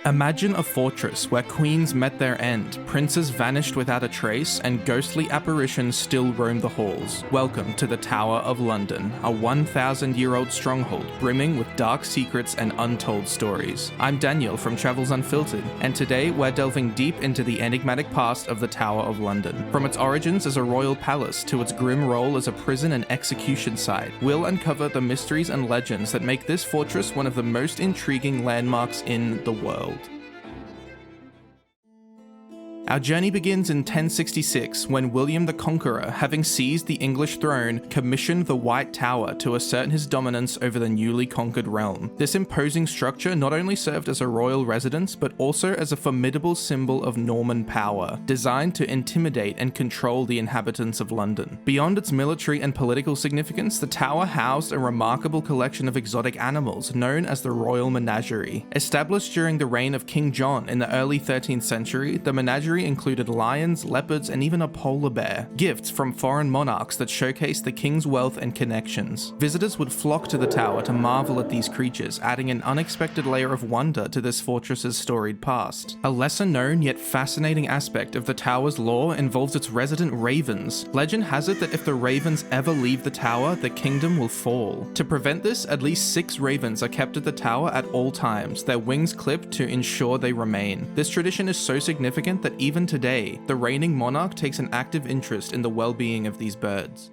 Imagine a fortress where queens met their end, princes vanished without a trace, and ghostly apparitions still roam the halls. Welcome to the Tower of London, a 1,000-year-old stronghold brimming with dark secrets and untold stories. I'm Daniel from Travels Unfiltered, and today we're delving deep into the enigmatic past of the Tower of London. From its origins as a royal palace to its grim role as a prison and execution site, we'll uncover the mysteries and legends that make this fortress one of the most intriguing landmarks in the world. Our journey begins in 1066 when William the Conqueror, having seized the English throne, commissioned the White Tower to assert his dominance over the newly conquered realm. This imposing structure not only served as a royal residence, but also as a formidable symbol of Norman power, designed to intimidate and control the inhabitants of London. Beyond its military and political significance, the tower housed a remarkable collection of exotic animals known as the Royal Menagerie. Established during the reign of King John in the early 13th century, the menagerie included lions, leopards, and even a polar bear, gifts from foreign monarchs that showcased the king's wealth and connections. Visitors would flock to the tower to marvel at these creatures, adding an unexpected layer of wonder to this fortress's storied past. A lesser known yet fascinating aspect of the tower's lore involves its resident ravens. Legend has it that if the ravens ever leave the tower, the kingdom will fall. To prevent this, at least 6 ravens are kept at the tower at all times, their wings clipped to ensure they remain. This tradition is so significant that even today, the reigning monarch takes an active interest in the well-being of these birds.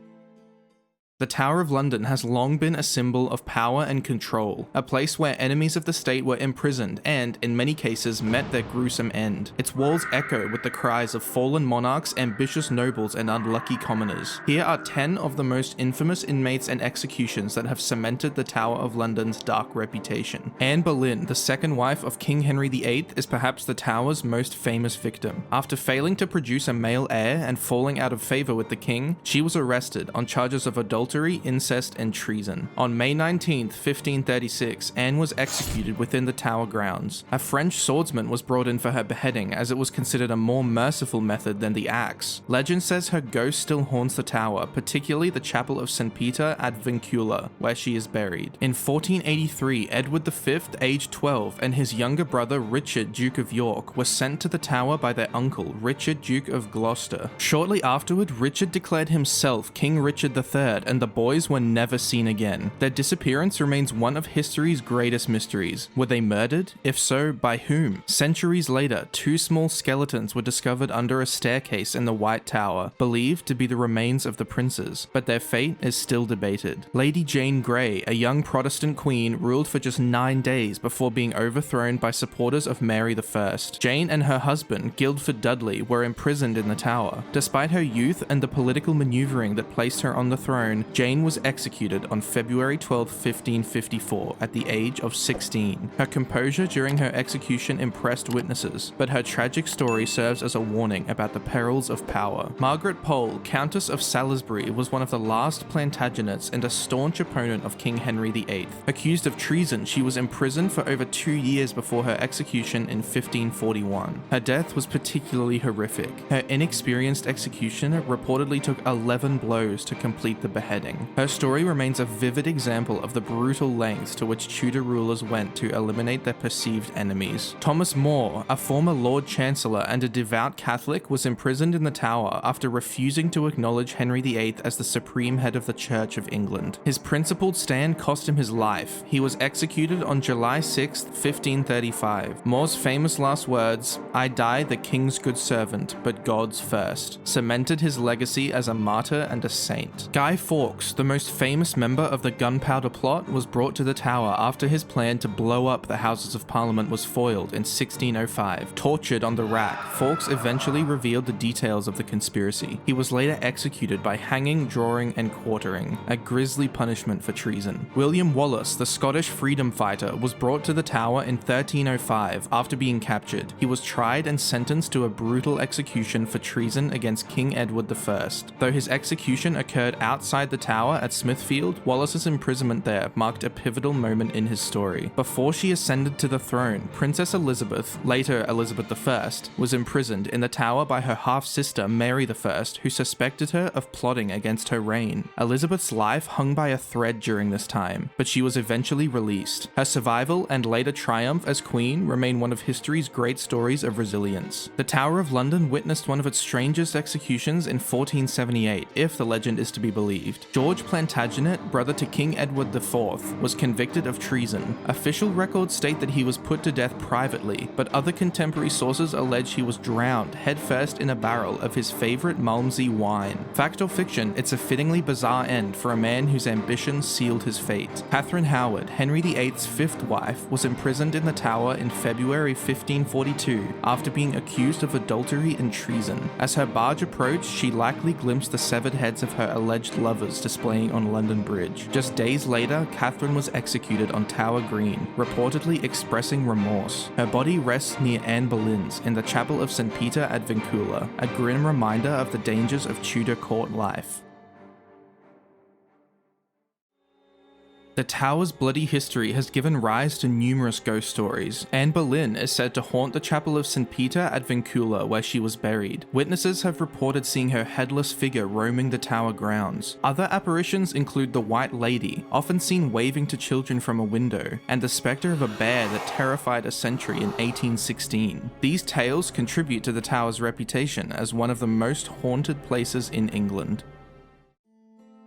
The Tower of London has long been a symbol of power and control, a place where enemies of the state were imprisoned and, in many cases, met their gruesome end. Its walls echo with the cries of fallen monarchs, ambitious nobles, and unlucky commoners. Here are 10 of the most infamous inmates and executions that have cemented the Tower of London's dark reputation. Anne Boleyn, the second wife of King Henry VIII, is perhaps the Tower's most famous victim. After failing to produce a male heir and falling out of favor with the king, she was arrested on charges of adultery, incest, and treason. On May 19, 1536, Anne was executed within the tower grounds. A French swordsman was brought in for her beheading, as it was considered a more merciful method than the axe. Legend says her ghost still haunts the tower, particularly the chapel of St. Peter ad Vincula, where she is buried. In 1483, Edward V, aged 12, and his younger brother Richard, Duke of York, were sent to the tower by their uncle, Richard, Duke of Gloucester. Shortly afterward, Richard declared himself King Richard III, and the boys were never seen again. Their disappearance remains one of history's greatest mysteries. Were they murdered? If so, by whom? Centuries later, 2 small skeletons were discovered under a staircase in the White Tower, believed to be the remains of the princes, but their fate is still debated. Lady Jane Grey, a young Protestant queen, ruled for just 9 days before being overthrown by supporters of Mary I. Jane and her husband, Guildford Dudley, were imprisoned in the tower. Despite her youth and the political maneuvering that placed her on the throne, Jane was executed on February 12, 1554, at the age of 16. Her composure during her execution impressed witnesses, but her tragic story serves as a warning about the perils of power. Margaret Pole, Countess of Salisbury, was one of the last Plantagenets and a staunch opponent of King Henry VIII. Accused of treason, she was imprisoned for over 2 years before her execution in 1541. Her death was particularly horrific. Her inexperienced executioner reportedly took 11 blows to complete the beheading. Her story remains a vivid example of the brutal lengths to which Tudor rulers went to eliminate their perceived enemies. Thomas More, a former Lord Chancellor and a devout Catholic, was imprisoned in the Tower after refusing to acknowledge Henry VIII as the supreme head of the Church of England. His principled stand cost him his life. He was executed on July 6, 1535. More's famous last words, "I die the king's good servant, but God's first," cemented his legacy as a martyr and a saint. Guy Fawkes, the most famous member of the Gunpowder Plot, was brought to the tower after his plan to blow up the Houses of Parliament was foiled in 1605. Tortured on the rack, Fawkes eventually revealed the details of the conspiracy. He was later executed by hanging, drawing, and quartering, a grisly punishment for treason. William Wallace, the Scottish freedom fighter, was brought to the tower in 1305 after being captured. He was tried and sentenced to a brutal execution for treason against King Edward I. Though his execution occurred outside inside the tower at Smithfield, Wallace's imprisonment there marked a pivotal moment in his story. Before she ascended to the throne, Princess Elizabeth, later Elizabeth I, was imprisoned in the tower by her half-sister Mary I, who suspected her of plotting against her reign. Elizabeth's life hung by a thread during this time, but she was eventually released. Her survival and later triumph as queen remain one of history's great stories of resilience. The Tower of London witnessed one of its strangest executions in 1478, if the legend is to be believed. George Plantagenet, brother to King Edward IV, was convicted of treason. Official records state that he was put to death privately, but other contemporary sources allege he was drowned headfirst in a barrel of his favourite Malmsey wine. Fact or fiction, it's a fittingly bizarre end for a man whose ambition sealed his fate. Catherine Howard, Henry VIII's fifth wife, was imprisoned in the Tower in February 1542 after being accused of adultery and treason. As her barge approached, she likely glimpsed the severed heads of her alleged lovers displaying on London Bridge. Just days later, Catherine was executed on Tower Green, reportedly expressing remorse. Her body rests near Anne Boleyn's in the Chapel of St. Peter ad Vincula, a grim reminder of the dangers of Tudor court life. The Tower's bloody history has given rise to numerous ghost stories. Anne Boleyn is said to haunt the Chapel of St. Peter ad Vincula where she was buried. Witnesses have reported seeing her headless figure roaming the tower grounds. Other apparitions include the White Lady, often seen waving to children from a window, and the spectre of a bear that terrified a sentry in 1816. These tales contribute to the Tower's reputation as one of the most haunted places in England.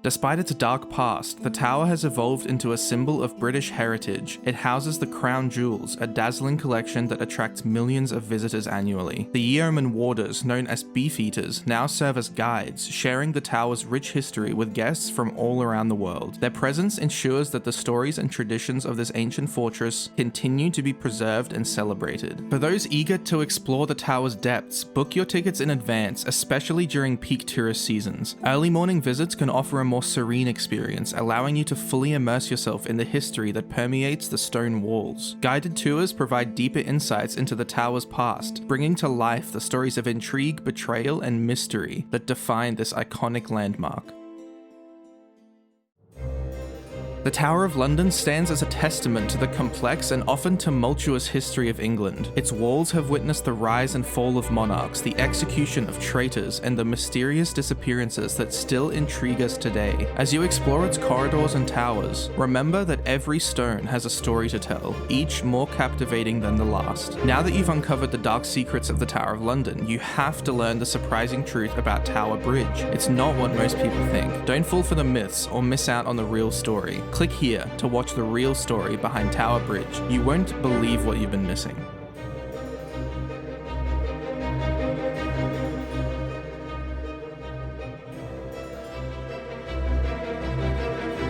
Despite its dark past, the tower has evolved into a symbol of British heritage. It houses the Crown Jewels, a dazzling collection that attracts millions of visitors annually. The yeoman warders, known as Beefeaters, now serve as guides, sharing the tower's rich history with guests from all around the world. Their presence ensures that the stories and traditions of this ancient fortress continue to be preserved and celebrated. For those eager to explore the tower's depths, book your tickets in advance, especially during peak tourist seasons. Early morning visits can offer a more serene experience, allowing you to fully immerse yourself in the history that permeates the stone walls. Guided tours provide deeper insights into the tower's past, bringing to life the stories of intrigue, betrayal, and mystery that define this iconic landmark. The Tower of London stands as a testament to the complex and often tumultuous history of England. Its walls have witnessed the rise and fall of monarchs, the execution of traitors, and the mysterious disappearances that still intrigue us today. As you explore its corridors and towers, remember that every stone has a story to tell, each more captivating than the last. Now that you've uncovered the dark secrets of the Tower of London, you have to learn the surprising truth about Tower Bridge. It's not what most people think. Don't fall for the myths or miss out on the real story. Click here to watch the real story behind Tower Bridge. You won't believe what you've been missing.